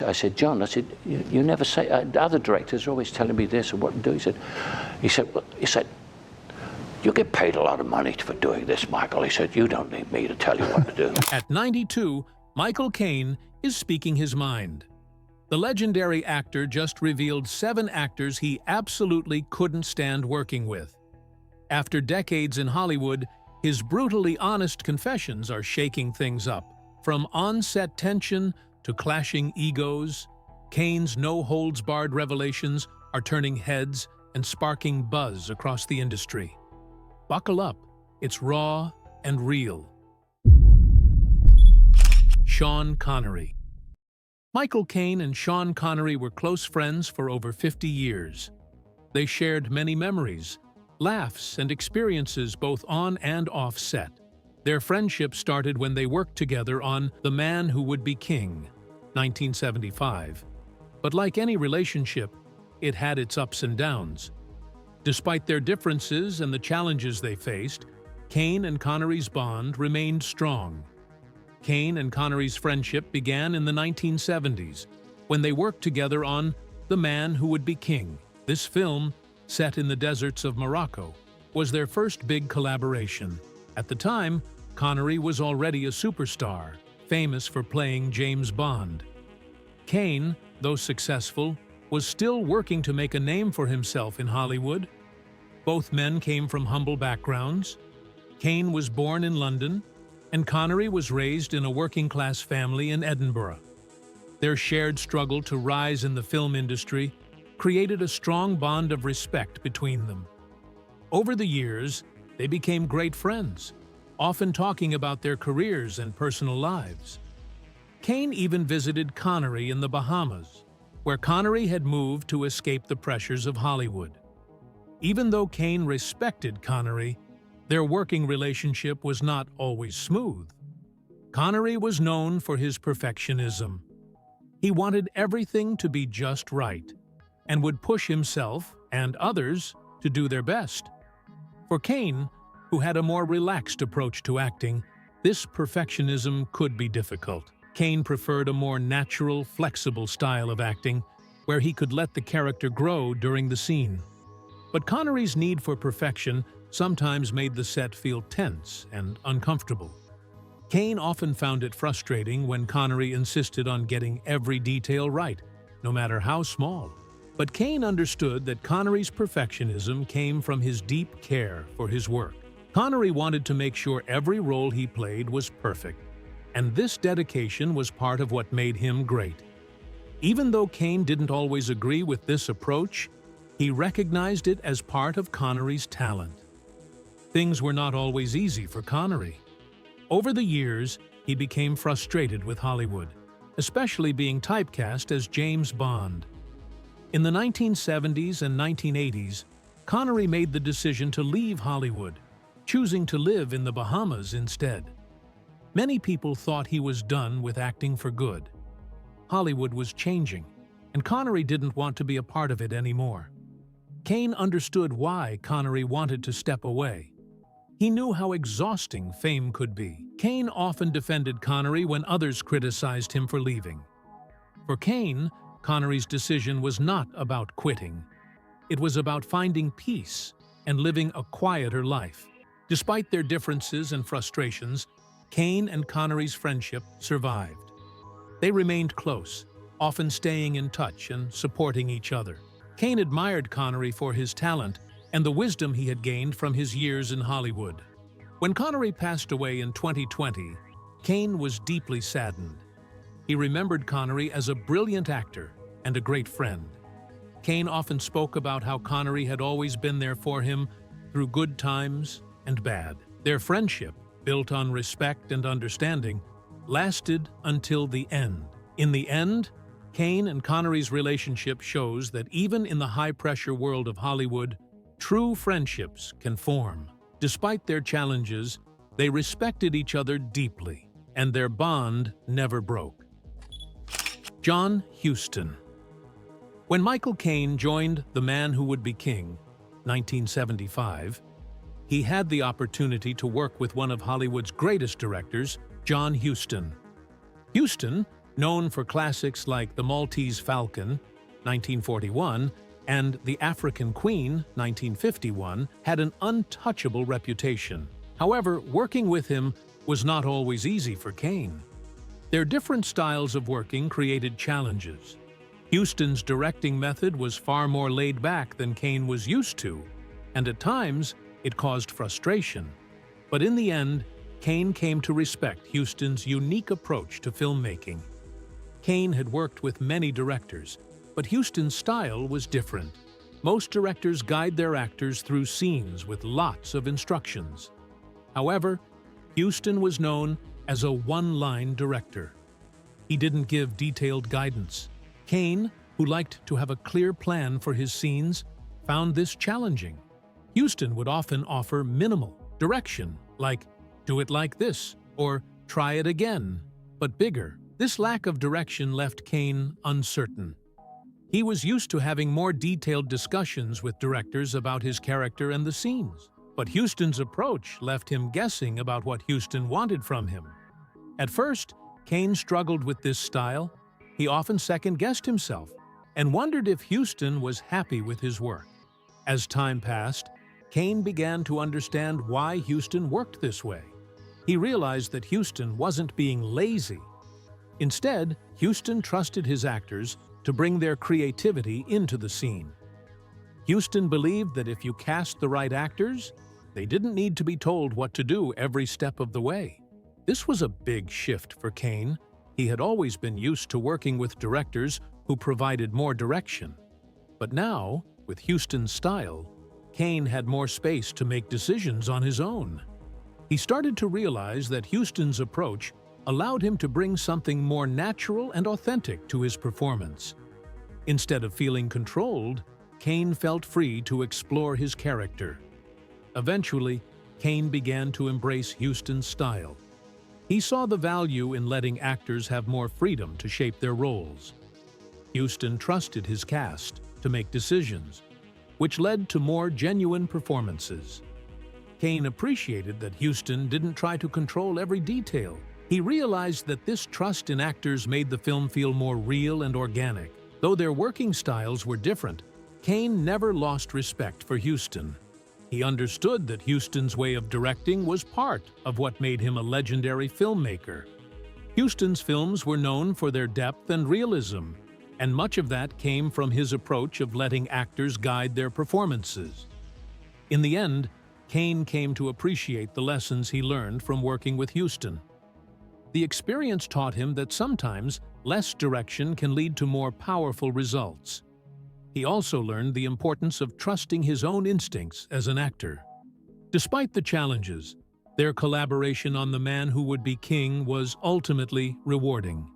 I said, John, I said, you never say, the other directors are always telling me this and what to do. He said, you get paid a lot of money for doing this, Michael. He said, you don't need me to tell you what to do. At 92, Michael Caine is speaking his mind. The legendary actor just revealed 7 actors he absolutely couldn't stand working with. After decades in Hollywood, his brutally honest confessions are shaking things up. From on-set tension to clashing egos, Caine's no-holds-barred revelations are turning heads and sparking buzz across the industry. Buckle up, it's raw and real. Sha Connory. Michael Caine and Sha Connory were close friends for over 50 years. They shared many memories, laughs, and experiences both on and off set. Their friendship started when they worked together on The Man Who Would Be King, 1975. But like any relationship, it had its ups and downs. Despite their differences and the challenges they faced, Caine and Connory's bond remained strong. Caine and Connory's friendship began in the 1970s, when they worked together on The Man Who Would Be King. This film, set in the deserts of Morocco, was their first big collaboration. At the time, Connory was already a superstar, famous for playing James Bond. Caine, though successful, was still working to make a name for himself in Hollywood. Both men came from humble backgrounds. Caine was born in London, and Connory was raised in a working-class family in Edinburgh. Their shared struggle to rise in the film industry created a strong bond of respect between them. Over the years, they became great friends, often talking about their careers and personal lives. Caine even visited Connory in the Bahamas, where Connory had moved to escape the pressures of Hollywood. Even though Caine respected Connory, their working relationship was not always smooth. Connory was known for his perfectionism. He wanted everything to be just right, and would push himself and others to do their best. For Caine, who had a more relaxed approach to acting, this perfectionism could be difficult. Caine preferred a more natural, flexible style of acting, where he could let the character grow during the scene. But Connory's need for perfection sometimes made the set feel tense and uncomfortable. Caine often found it frustrating when Connory insisted on getting every detail right, no matter how small. But Caine understood that Connory's perfectionism came from his deep care for his work. Connory wanted to make sure every role he played was perfect, and this dedication was part of what made him great. Even though Caine didn't always agree with this approach, he recognized it as part of Connory's talent. Things were not always easy for Connory. Over the years, he became frustrated with Hollywood, especially being typecast as James Bond. In the 1970s and 1980s, Connory made the decision to leave Hollywood, choosing to live in the Bahamas instead. Many people thought he was done with acting for good. Hollywood was changing, and Connory didn't want to be a part of it anymore. Caine understood why Connory wanted to step away. He knew how exhausting fame could be. Caine often defended Connory when others criticized him for leaving. For Caine, Connory's decision was not about quitting. It was about finding peace and living a quieter life. Despite their differences and frustrations, Caine and Connory's friendship survived. They remained close, often staying in touch and supporting each other. Caine admired Connory for his talent and the wisdom he had gained from his years in Hollywood. When Connory passed away in 2020, Caine was deeply saddened. He remembered Connory as a brilliant actor and a great friend. Caine often spoke about how Connory had always been there for him through good times and bad. Their friendship, built on respect and understanding, lasted until the end. In the end, Caine and Connory's relationship shows that even in the high-pressure world of Hollywood, true friendships can form. Despite their challenges, they respected each other deeply, and their bond never broke. John Huston. When Michael Caine joined The Man Who Would Be King, 1975, he had the opportunity to work with one of Hollywood's greatest directors, John Huston. Huston, known for classics like The Maltese Falcon, 1941, and The African Queen, 1951, had an untouchable reputation. However, working with him was not always easy for Caine. Their different styles of working created challenges. Huston's directing method was far more laid back than Caine was used to, and at times it caused frustration. But in the end, Caine came to respect Huston's unique approach to filmmaking. Caine had worked with many directors, but Huston's style was different. Most directors guide their actors through scenes with lots of instructions. However, Huston was known as a one-line director. He didn't give detailed guidance. Caine, who liked to have a clear plan for his scenes, found this challenging. Huston would often offer minimal direction, like, "Do it like this," or "Try it again," but bigger. This lack of direction left Caine uncertain. He was used to having more detailed discussions with directors about his character and the scenes, but Huston's approach left him guessing about what Huston wanted from him. At first, Caine struggled with this style. He often second-guessed himself and wondered if Huston was happy with his work. As time passed, Caine began to understand why Huston worked this way. He realized that Huston wasn't being lazy. Instead, Huston trusted his actors to bring their creativity into the scene. Huston believed that if you cast the right actors, they didn't need to be told what to do every step of the way. This was a big shift for Caine. He had always been used to working with directors who provided more direction. But now, with Huston's style, Caine had more space to make decisions on his own. He started to realize that Huston's approach allowed him to bring something more natural and authentic to his performance. Instead of feeling controlled, Caine felt free to explore his character. Eventually, Caine began to embrace Huston's style. He saw the value in letting actors have more freedom to shape their roles. Huston trusted his cast to make decisions, which led to more genuine performances. Caine appreciated that Huston didn't try to control every detail. He realized that this trust in actors made the film feel more real and organic. Though their working styles were different, Caine never lost respect for Huston. He understood that Huston's way of directing was part of what made him a legendary filmmaker. Huston's films were known for their depth and realism, and much of that came from his approach of letting actors guide their performances. In the end, Caine came to appreciate the lessons he learned from working with Huston. The experience taught him that sometimes less direction can lead to more powerful results. He also learned the importance of trusting his own instincts as an actor. Despite the challenges, their collaboration on The Man Who Would Be King was ultimately rewarding.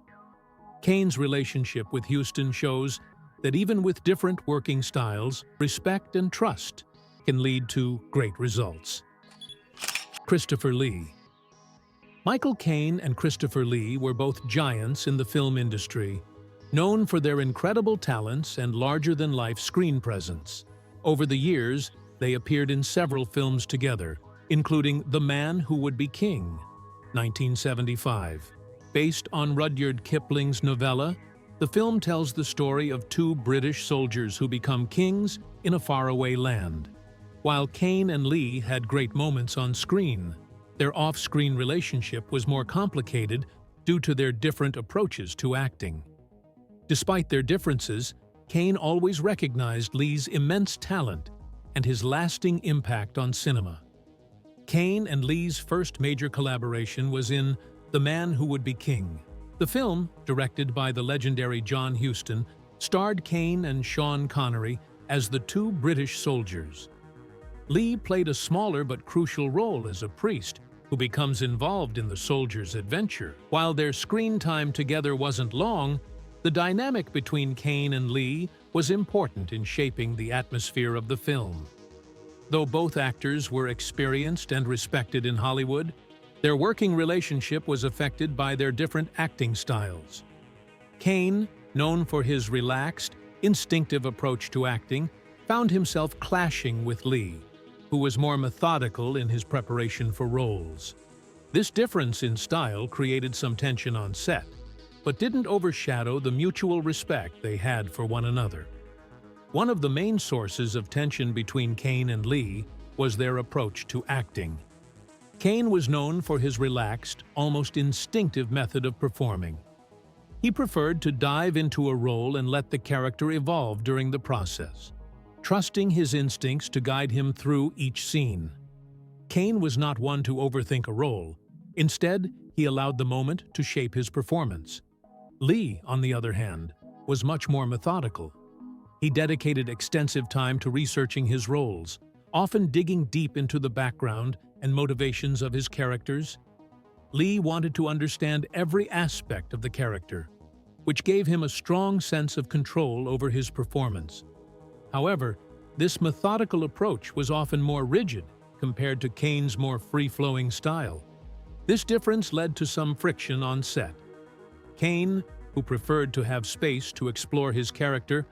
Caine's relationship with Huston shows that even with different working styles, respect and trust can lead to great results. Christopher Lee. Michael Caine and Christopher Lee were both giants in the film industry, known for their incredible talents and larger-than-life screen presence. Over the years, they appeared in several films together, including The Man Who Would Be King, 1975. Based on Rudyard Kipling's novella, the film tells the story of two British soldiers who become kings in a faraway land. While Caine and Lee had great moments on screen, their off-screen relationship was more complicated due to their different approaches to acting. Despite their differences, Caine always recognized Lee's immense talent and his lasting impact on cinema. Caine and Lee's first major collaboration was in The Man Who Would Be King. The film, directed by the legendary John Huston, starred Caine and Sha Connory as the two British soldiers. Lee played a smaller but crucial role as a priest who becomes involved in the soldiers' adventure. While their screen time together wasn't long, the dynamic between Caine and Lee was important in shaping the atmosphere of the film. Though both actors were experienced and respected in Hollywood, their working relationship was affected by their different acting styles. Caine, known for his relaxed, instinctive approach to acting, found himself clashing with Lee, who was more methodical in his preparation for roles. This difference in style created some tension on set. but didn't overshadow the mutual respect they had for one another. One of the main sources of tension between Caine and Lee was their approach to acting. Caine was known for his relaxed, almost instinctive method of performing. He preferred to dive into a role and let the character evolve during the process, trusting his instincts to guide him through each scene. Caine was not one to overthink a role. Instead, he allowed the moment to shape his performance. Lee, on the other hand, was much more methodical. He dedicated extensive time to researching his roles, often digging deep into the background and motivations of his characters. Lee wanted to understand every aspect of the character, which gave him a strong sense of control over his performance. However, this methodical approach was often more rigid compared to Caine's more free-flowing style. This difference led to some friction on set. Caine, who preferred to have space to explore his character,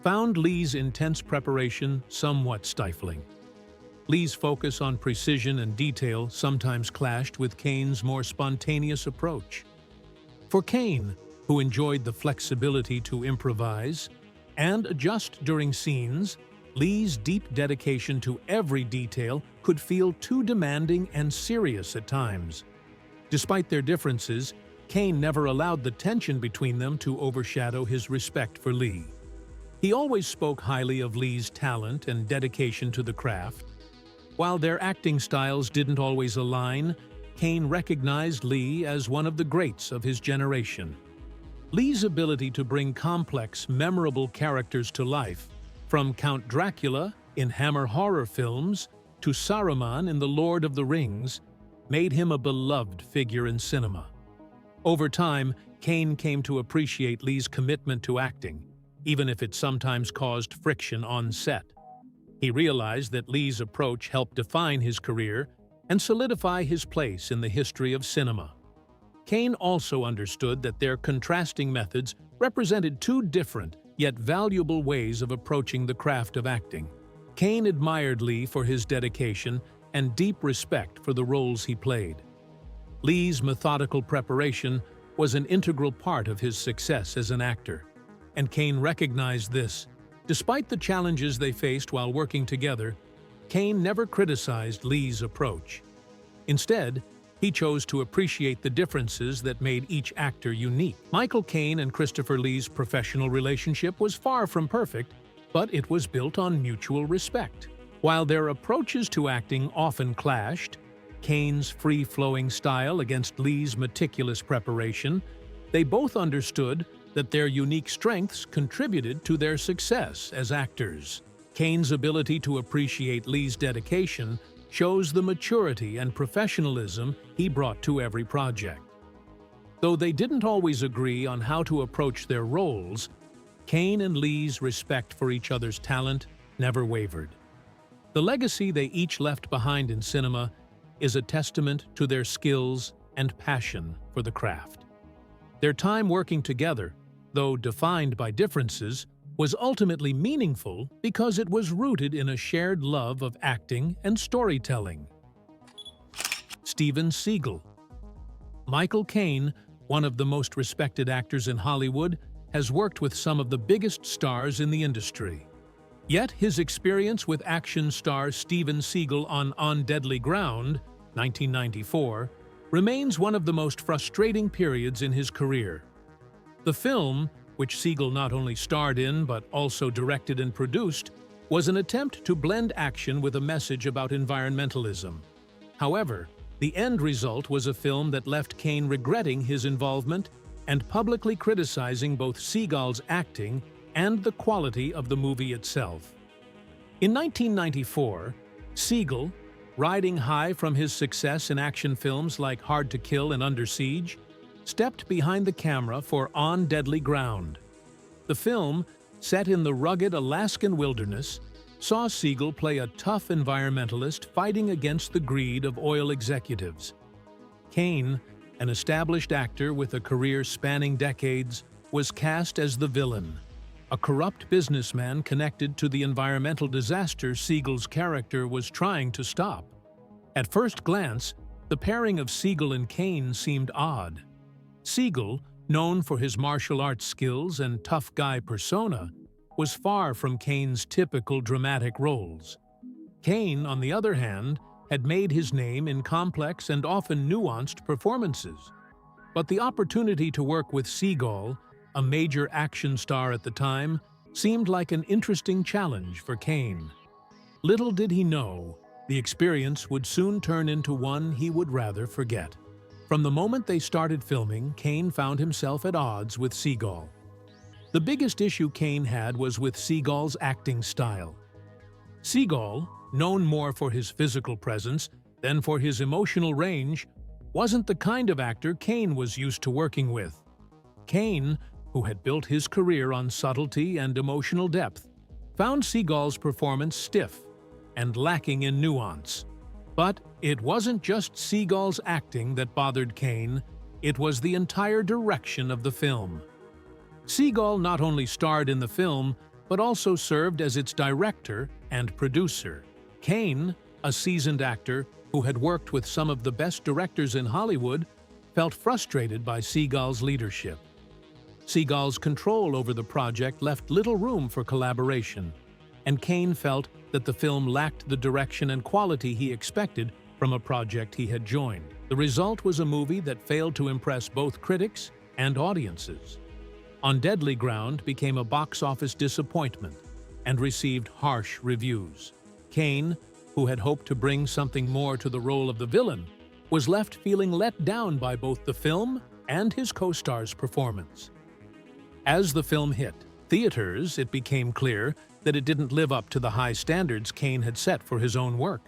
found Lee's intense preparation somewhat stifling. Lee's focus on precision and detail sometimes clashed with Caine's more spontaneous approach. For Caine, who enjoyed the flexibility to improvise and adjust during scenes, Lee's deep dedication to every detail could feel too demanding and serious at times. Despite their differences, Caine never allowed the tension between them to overshadow his respect for Lee. He always spoke highly of Lee's talent and dedication to the craft. While their acting styles didn't always align, Caine recognized Lee as one of the greats of his generation. Lee's ability to bring complex, memorable characters to life, from Count Dracula in Hammer horror films to Saruman in The Lord of the Rings, made him a beloved figure in cinema. Over time, Caine came to appreciate Lee's commitment to acting, even if it sometimes caused friction on set. He realized that Lee's approach helped define his career and solidify his place in the history of cinema. Caine also understood that their contrasting methods represented two different yet valuable ways of approaching the craft of acting. Caine admired Lee for his dedication and deep respect for the roles he played. Lee's methodical preparation was an integral part of his success as an actor, and Caine recognized this. Despite the challenges they faced while working together, Caine never criticized Lee's approach. Instead, he chose to appreciate the differences that made each actor unique. Michael Caine and Christopher Lee's professional relationship was far from perfect, but it was built on mutual respect. While their approaches to acting often clashed, Caine's free-flowing style against Lee's meticulous preparation, they both understood that their unique strengths contributed to their success as actors. Caine's ability to appreciate Lee's dedication shows the maturity and professionalism he brought to every project. Though they didn't always agree on how to approach their roles, Caine and Lee's respect for each other's talent never wavered. The legacy they each left behind in cinema is a testament to their skills and passion for the craft. Their time working together, though defined by differences, was ultimately meaningful because it was rooted in a shared love of acting and storytelling. Steven Seagull. Michael Caine, one of the most respected actors in Hollywood, has worked with some of the biggest stars in the industry. Yet his experience with action star Steven Seagull on Deadly Ground, 1994, remains one of the most frustrating periods in his career. The film, which Seagull not only starred in but also directed and produced, was an attempt to blend action with a message about environmentalism. However, the end result was a film that left Caine regretting his involvement and publicly criticizing both Seagull's acting and the quality of the movie itself. In 1994, Seagull, riding high from his success in action films like Hard to Kill and Under Siege, stepped behind the camera for On Deadly Ground. The film, set in the rugged Alaskan wilderness, saw Seagull play a tough environmentalist fighting against the greed of oil executives. Caine, an established actor with a career spanning decades, was cast as the villain, a corrupt businessman connected to the environmental disaster Seagull's character was trying to stop. At first glance, the pairing of Seagull and Caine seemed odd. Seagull, known for his martial arts skills and tough guy persona, was far from Caine's typical dramatic roles. Caine, on the other hand, had made his name in complex and often nuanced performances. But the opportunity to work with Seagull, a major action star at the time, seemed like an interesting challenge for Caine. Little did he know, the experience would soon turn into one he would rather forget. From the moment they started filming, Caine found himself at odds with Seagull. The biggest issue Caine had was with Seagull's acting style. Seagull, known more for his physical presence than for his emotional range, wasn't the kind of actor Caine was used to working with. Caine, who had built his career on subtlety and emotional depth, found Seagull's performance stiff and lacking in nuance. But it wasn't just Seagull's acting that bothered Caine, it was the entire direction of the film. Seagull not only starred in the film, but also served as its director and producer. Caine, a seasoned actor who had worked with some of the best directors in Hollywood, felt frustrated by Seagull's leadership. Seagull's control over the project left little room for collaboration, and Caine felt that the film lacked the direction and quality he expected from a project he had joined. The result was a movie that failed to impress both critics and audiences. On Deadly Ground became a box office disappointment and received harsh reviews. Caine, who had hoped to bring something more to the role of the villain, was left feeling let down by both the film and his co-star's performance. As the film hit theaters, it became clear that it didn't live up to the high standards Caine had set for his own work.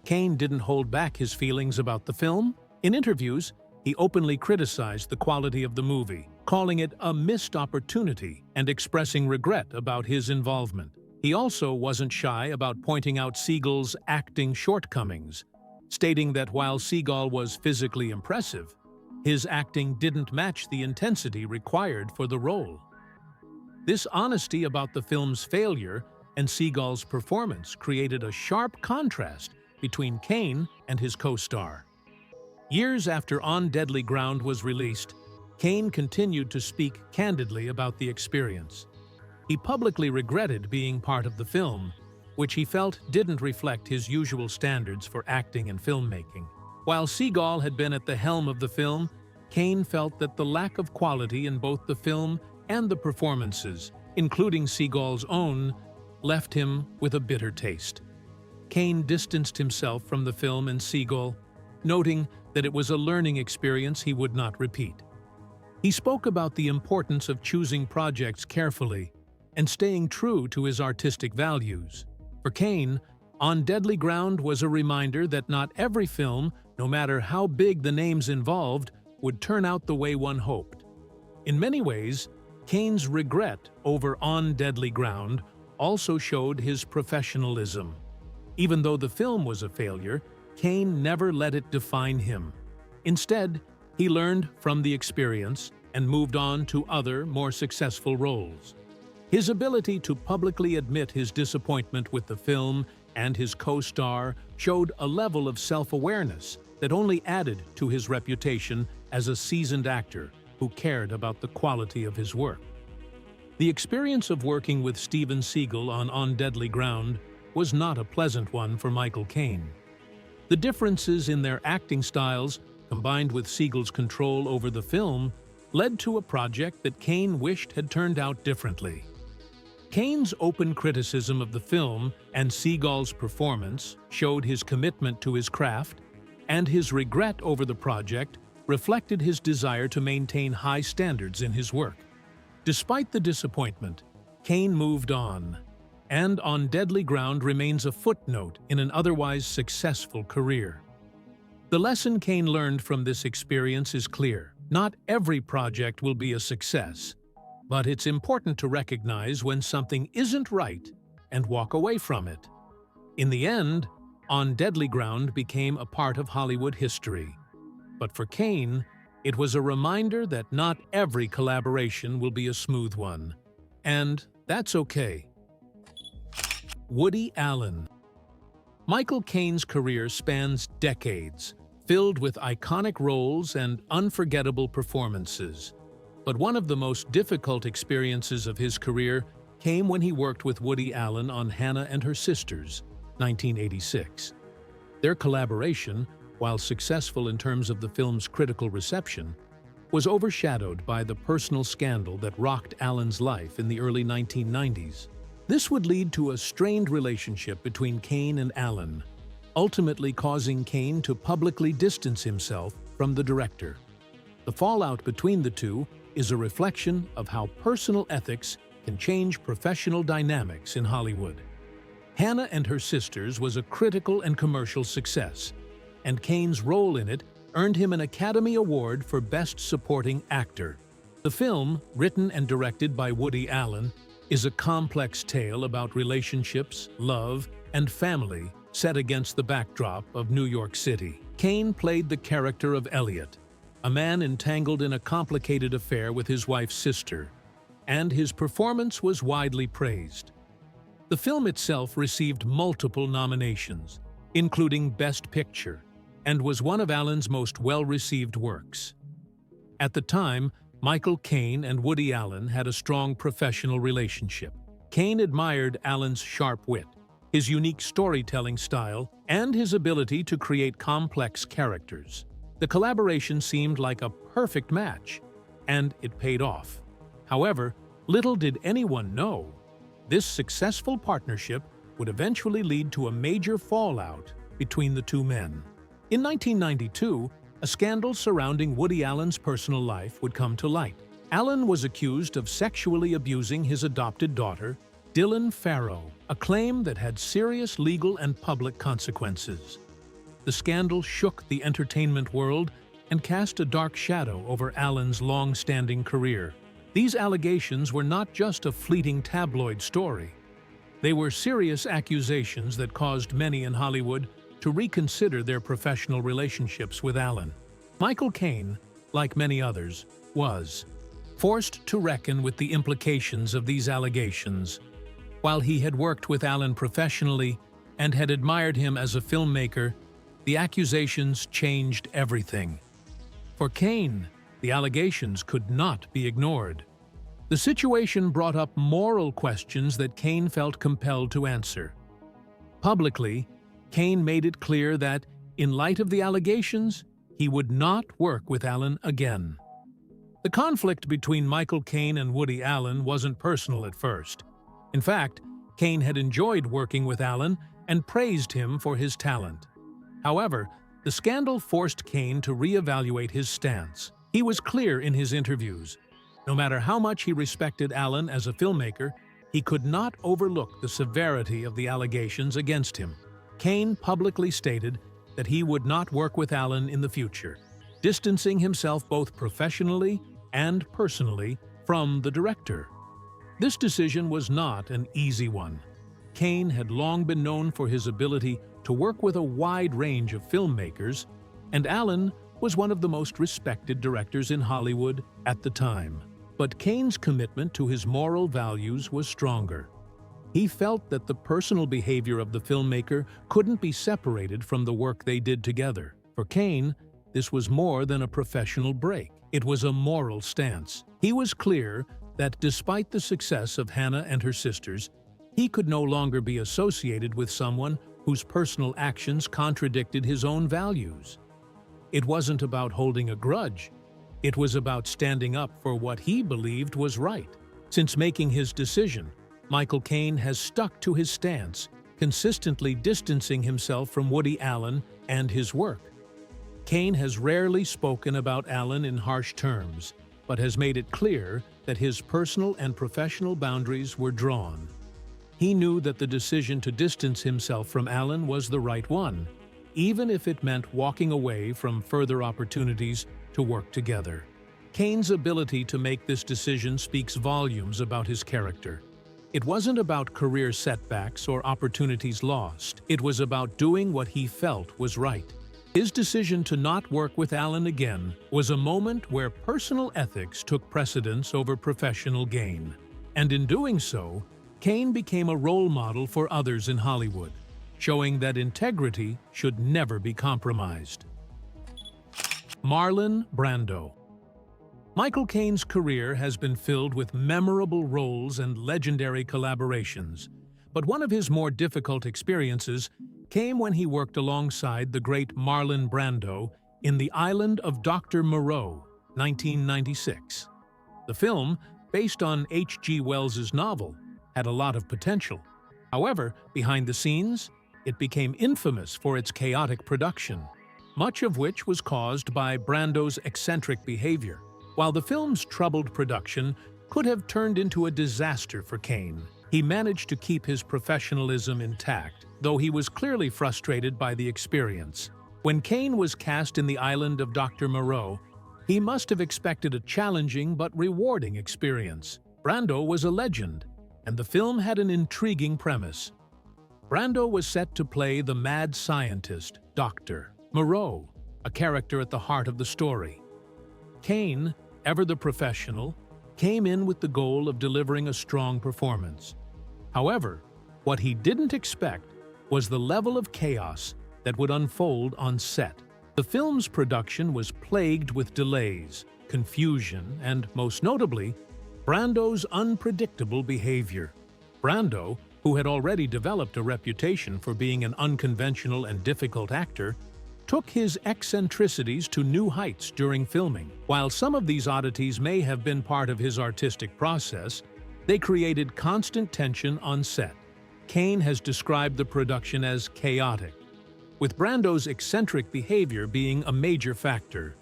Caine didn't hold back his feelings about the film. In interviews, he openly criticized the quality of the movie, calling it a missed opportunity and expressing regret about his involvement. He also wasn't shy about pointing out Seagull's acting shortcomings, stating that while Seagull was physically impressive, his acting didn't match the intensity required for the role. This honesty about the film's failure and Seagull's performance created a sharp contrast between Caine and his co-star. Years after On Deadly Ground was released, Caine continued to speak candidly about the experience. He publicly regretted being part of the film, which he felt didn't reflect his usual standards for acting and filmmaking. While Seagull had been at the helm of the film, Caine felt that the lack of quality in both the film and the performances, including Seagull's own, left him with a bitter taste. Caine distanced himself from the film and Seagull, noting that it was a learning experience he would not repeat. He spoke about the importance of choosing projects carefully and staying true to his artistic values. For Caine, On Deadly Ground was a reminder that not every film, no matter how big the names involved, would turn out the way one hoped. In many ways, Caine's regret over On Deadly Ground also showed his professionalism. Even though the film was a failure, Caine never let it define him. Instead, he learned from the experience and moved on to other, more successful roles. His ability to publicly admit his disappointment with the film and his co-star showed a level of self-awareness that only added to his reputation as a seasoned actor who cared about the quality of his work. The experience of working with Steven Seagal on Deadly Ground was not a pleasant one for Michael Caine. The differences in their acting styles, combined with Seagal's control over the film, led to a project that Caine wished had turned out differently. Caine's open criticism of the film and Seagal's performance showed his commitment to his craft, and his regret over the project reflected his desire to maintain high standards in his work. Despite the disappointment, Caine moved on, and On Deadly Ground remains a footnote in an otherwise successful career. The lesson Caine learned from this experience is clear. Not every project will be a success, but it's important to recognize when something isn't right and walk away from it. In the end, On Deadly Ground became a part of Hollywood history. But for Caine, it was a reminder that not every collaboration will be a smooth one. And that's okay. Woody Allen. Michael Caine's career spans decades, filled with iconic roles and unforgettable performances. But one of the most difficult experiences of his career came when he worked with Woody Allen on Hannah and Her Sisters, 1986. Their collaboration, while successful in terms of the film's critical reception, was overshadowed by the personal scandal that rocked Allen's life in the early 1990s. This would lead to a strained relationship between Caine and Allen, ultimately causing Caine to publicly distance himself from the director. The fallout between the two is a reflection of how personal ethics can change professional dynamics in Hollywood. Hannah and Her Sisters was a critical and commercial success, and Caine's role in it earned him an Academy Award for Best Supporting Actor. The film, written and directed by Woody Allen, is a complex tale about relationships, love, and family set against the backdrop of New York City. Caine played the character of Elliot, a man entangled in a complicated affair with his wife's sister, and his performance was widely praised. The film itself received multiple nominations, including Best Picture, and was one of Allen's most well-received works. At the time, Michael Caine and Woody Allen had a strong professional relationship. Caine admired Allen's sharp wit, his unique storytelling style, and his ability to create complex characters. The collaboration seemed like a perfect match, and it paid off. However, little did anyone know, this successful partnership would eventually lead to a major fallout between the two men. In 1992, a scandal surrounding Woody Allen's personal life would come to light. Allen was accused of sexually abusing his adopted daughter, Dylan Farrow, a claim that had serious legal and public consequences. The scandal shook the entertainment world and cast a dark shadow over Allen's long-standing career. These allegations were not just a fleeting tabloid story. They were serious accusations that caused many in Hollywood to reconsider their professional relationships with Allen. Michael Caine, like many others, was forced to reckon with the implications of these allegations. While he had worked with Allen professionally and had admired him as a filmmaker, the accusations changed everything. For Caine, the allegations could not be ignored. The situation brought up moral questions that Caine felt compelled to answer. Publicly, Caine made it clear that, in light of the allegations, he would not work with Allen again. The conflict between Michael Caine and Woody Allen wasn't personal at first. In fact, Caine had enjoyed working with Allen and praised him for his talent. However, the scandal forced Caine to reevaluate his stance. He was clear in his interviews. No matter how much he respected Allen as a filmmaker, he could not overlook the severity of the allegations against him. Caine publicly stated that he would not work with Allen in the future, distancing himself both professionally and personally from the director. This decision was not an easy one. Caine had long been known for his ability to work with a wide range of filmmakers, and Allen was one of the most respected directors in Hollywood at the time. But Caine's commitment to his moral values was stronger. He felt that the personal behavior of the filmmaker couldn't be separated from the work they did together. For Caine, this was more than a professional break. It was a moral stance. He was clear that despite the success of Hannah and Her Sisters, he could no longer be associated with someone whose personal actions contradicted his own values. It wasn't about holding a grudge. It was about standing up for what he believed was right. Since making his decision, Michael Caine has stuck to his stance, consistently distancing himself from Woody Allen and his work. Caine has rarely spoken about Allen in harsh terms, but has made it clear that his personal and professional boundaries were drawn. He knew that the decision to distance himself from Allen was the right one, even if it meant walking away from further opportunities to work together. Caine's ability to make this decision speaks volumes about his character. It wasn't about career setbacks or opportunities lost. It was about doing what he felt was right. His decision to not work with Allen again was a moment where personal ethics took precedence over professional gain. And in doing so, Caine became a role model for others in Hollywood, showing that integrity should never be compromised. Marlon Brando. Michael Caine's career has been filled with memorable roles and legendary collaborations, but one of his more difficult experiences came when he worked alongside the great Marlon Brando in The Island of Dr. Moreau, 1996. The film, based on H.G. Wells's novel, had a lot of potential. However, behind the scenes, it became infamous for its chaotic production, much of which was caused by Brando's eccentric behavior. While the film's troubled production could have turned into a disaster for Caine, he managed to keep his professionalism intact, though he was clearly frustrated by the experience. When Caine was cast in The Island of Dr. Moreau, he must have expected a challenging but rewarding experience. Brando was a legend, and the film had an intriguing premise. Brando was set to play the mad scientist, Dr. Moreau, a character at the heart of the story. Caine, ever the professional, came in with the goal of delivering a strong performance. However, what he didn't expect was the level of chaos that would unfold on set. The film's production was plagued with delays, confusion, and, most notably, Brando's unpredictable behavior. Brando, who had already developed a reputation for being an unconventional and difficult actor, took his eccentricities to new heights during filming. While some of these oddities may have been part of his artistic process, they created constant tension on set. Caine has described the production as chaotic, with Brando's eccentric behavior being a major factor.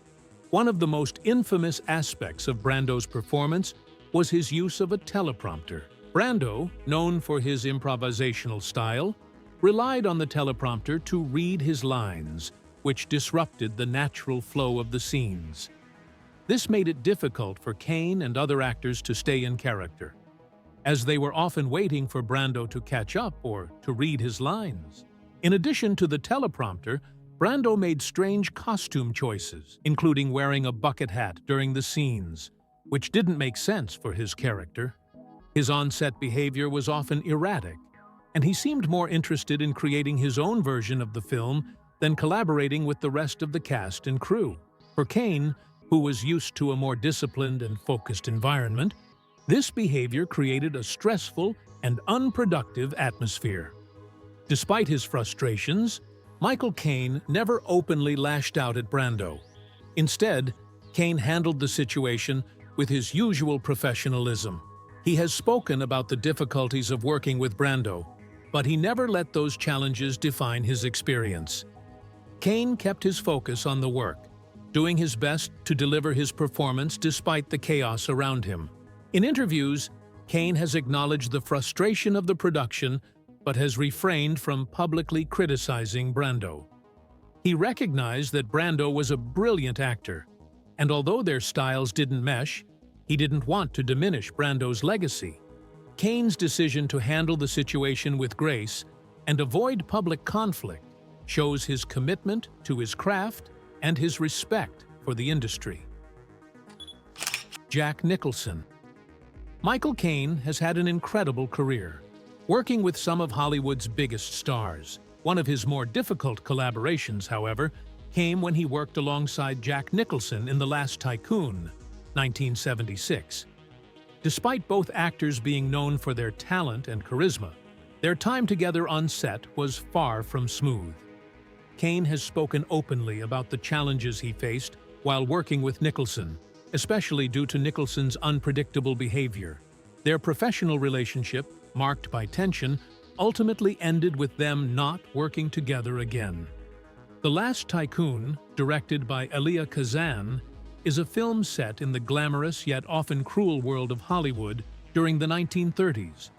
One of the most infamous aspects of Brando's performance was his use of a teleprompter. Brando, known for his improvisational style, relied on the teleprompter to read his lines, which disrupted the natural flow of the scenes. This made it difficult for Caine and other actors to stay in character, as they were often waiting for Brando to catch up or to read his lines. In addition to the teleprompter, Brando made strange costume choices, including wearing a bucket hat during the scenes, which didn't make sense for his character. His on-set behavior was often erratic, and he seemed more interested in creating his own version of the film than collaborating with the rest of the cast and crew. For Caine, who was used to a more disciplined and focused environment, this behavior created a stressful and unproductive atmosphere. Despite his frustrations, Michael Caine never openly lashed out at Brando. Instead, Caine handled the situation with his usual professionalism. He has spoken about the difficulties of working with Brando, but he never let those challenges define his experience. Caine kept his focus on the work, doing his best to deliver his performance despite the chaos around him. In interviews, Caine has acknowledged the frustration of the production but has refrained from publicly criticizing Brando. He recognized that Brando was a brilliant actor, and although their styles didn't mesh, he didn't want to diminish Brando's legacy. Caine's decision to handle the situation with grace and avoid public conflict shows his commitment to his craft and his respect for the industry. Jack Nicholson. Michael Caine has had an incredible career, working with some of Hollywood's biggest stars. One of his more difficult collaborations, however, came when he worked alongside Jack Nicholson in The Last Tycoon, 1976. Despite both actors being known for their talent and charisma, their time together on set was far from smooth. Caine has spoken openly about the challenges he faced while working with Nicholson, especially due to Nicholson's unpredictable behavior. Their professional relationship, marked by tension, ultimately ended with them not working together again. The Last Tycoon, directed by Elia Kazan, is a film set in the glamorous yet often cruel world of Hollywood during the 1930s.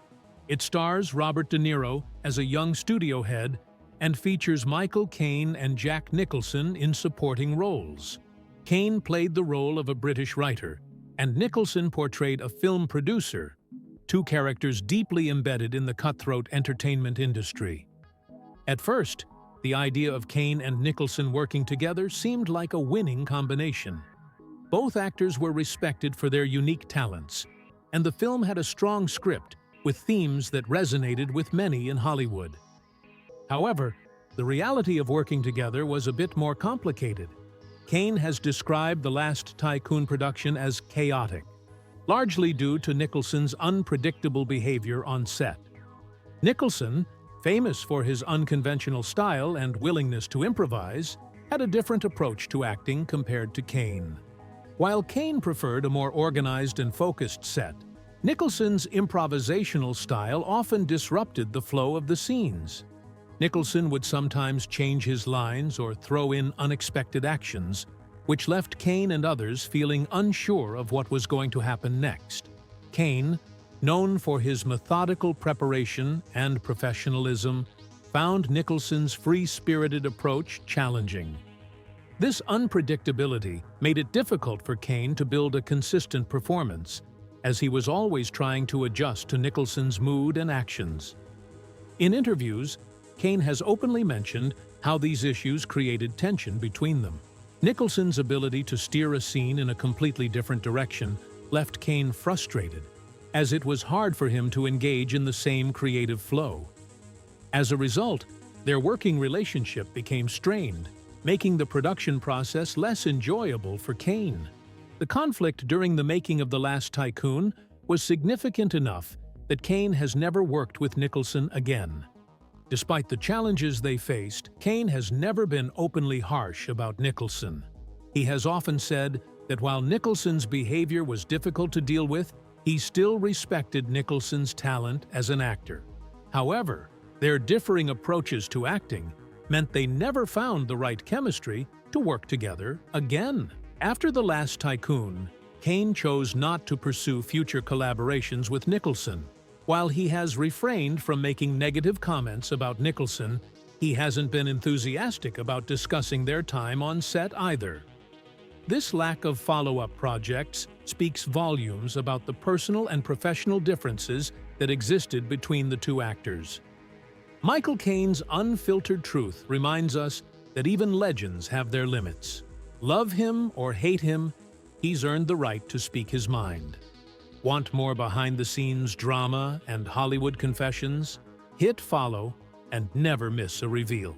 It stars Robert De Niro as a young studio head and features Michael Caine and Jack Nicholson in supporting roles. Caine played the role of a British writer, and Nicholson portrayed a film producer, two characters deeply embedded in the cutthroat entertainment industry. At first, the idea of Caine and Nicholson working together seemed like a winning combination. Both actors were respected for their unique talents, and the film had a strong script with themes that resonated with many in Hollywood. However, the reality of working together was a bit more complicated. Caine has described The Last Tycoon production as chaotic, largely due to Nicholson's unpredictable behavior on set. Nicholson, famous for his unconventional style and willingness to improvise, had a different approach to acting compared to Caine. While Caine preferred a more organized and focused set, Nicholson's improvisational style often disrupted the flow of the scenes. Nicholson would sometimes change his lines or throw in unexpected actions, which left Caine and others feeling unsure of what was going to happen next. Caine, known for his methodical preparation and professionalism, found Nicholson's free-spirited approach challenging. This unpredictability made it difficult for Caine to build a consistent performance, as he was always trying to adjust to Nicholson's mood and actions. In interviews, Caine has openly mentioned how these issues created tension between them. Nicholson's ability to steer a scene in a completely different direction left Caine frustrated, as it was hard for him to engage in the same creative flow. As a result, their working relationship became strained, making the production process less enjoyable for Caine. The conflict during the making of The Last Tycoon was significant enough that Caine has never worked with Nicholson again. Despite the challenges they faced, Caine has never been openly harsh about Nicholson. He has often said that while Nicholson's behavior was difficult to deal with, he still respected Nicholson's talent as an actor. However, their differing approaches to acting meant they never found the right chemistry to work together again. After The Last Tycoon, Caine chose not to pursue future collaborations with Nicholson. While he has refrained from making negative comments about Nicholson, he hasn't been enthusiastic about discussing their time on set either. This lack of follow-up projects speaks volumes about the personal and professional differences that existed between the two actors. Michael Caine's unfiltered truth reminds us that even legends have their limits. Love him or hate him, he's earned the right to speak his mind. Want more behind-the-scenes drama and Hollywood confessions? Hit follow and never miss a reveal.